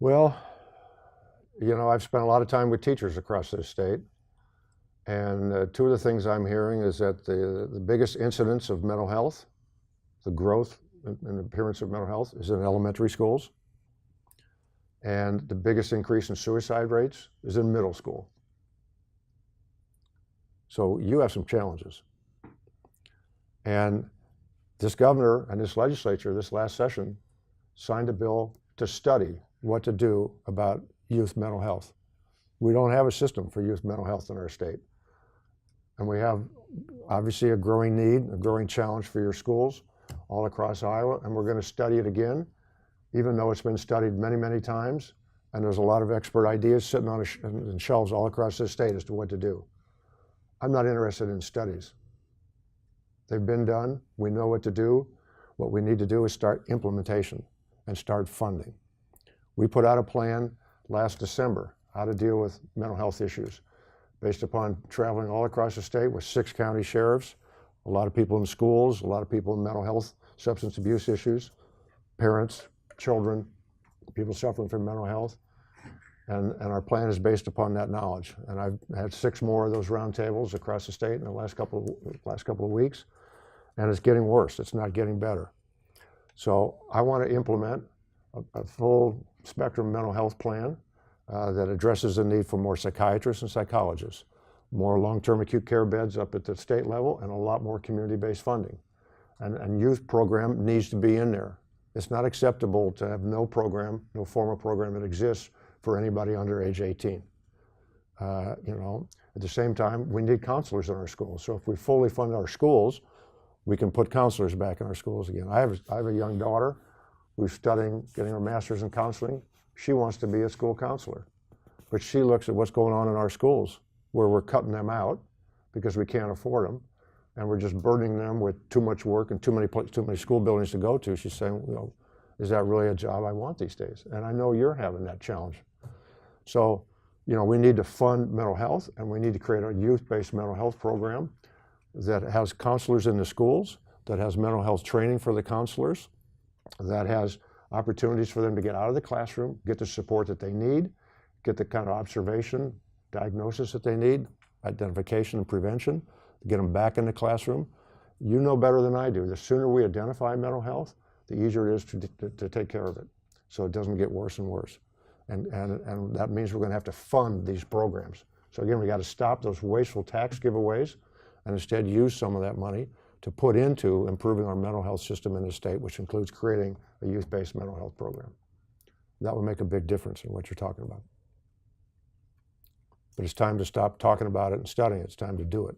Well, I've spent a lot of time with teachers across this state, and two of the things I'm hearing is that the biggest incidence of mental health, the growth and appearance of mental health, is in elementary schools, and the biggest increase in suicide rates is in middle school. So you have some challenges. And this governor and this legislature, this last session, signed a bill to study what to do about youth mental health. We don't have a system for youth mental health in our state. And we have obviously a growing need, a growing challenge for your schools all across Iowa, and we're going to study it again, even though it's been studied many, many times, and there's a lot of expert ideas sitting on shelves all across this state as to what to do. I'm not interested in studies. They've been done. We know what to do. What we need to do is start implementation and start funding. We put out a plan last December how to deal with mental health issues based upon traveling all across the state with 6 county sheriffs, a lot of people in schools, a lot of people in mental health, substance abuse issues, parents, children, people suffering from mental health. And our plan is based upon that knowledge. And I've had 6 more of those roundtables across the state in the last couple of weeks, and it's getting worse. It's not getting better. So I want to implement a full spectrum mental health plan that addresses the need for more psychiatrists and psychologists, more long-term acute care beds up at the state level, and a lot more community-based funding. And youth program needs to be in there. It's not acceptable to have no program, no formal program that exists for anybody under age 18. At the same time, we need counselors in our schools. So if we fully fund our schools, we can put counselors back in our schools again. I have a young daughter who's studying, getting her master's in counseling. She wants to be a school counselor, but she looks at what's going on in our schools where we're cutting them out because we can't afford them, and we're just burdening them with too much work and too many school buildings to go to. She's saying, is that really a job I want these days? And I know you're having that challenge. So, we need to fund mental health, and we need to create a youth-based mental health program that has counselors in the schools, that has mental health training for the counselors, that has opportunities for them to get out of the classroom, get the support that they need, get the kind of observation, diagnosis that they need, identification and prevention, get them back in the classroom. You know better than I do. The sooner we identify mental health, the easier it is to take care of it, so it doesn't get worse and worse. And that means we're going to have to fund these programs. So again, we got to stop those wasteful tax giveaways and instead use some of that money to put into improving our mental health system in the state, which includes creating a youth-based mental health program. That would make a big difference in what you're talking about. But it's time to stop talking about it and studying it. It's time to do it.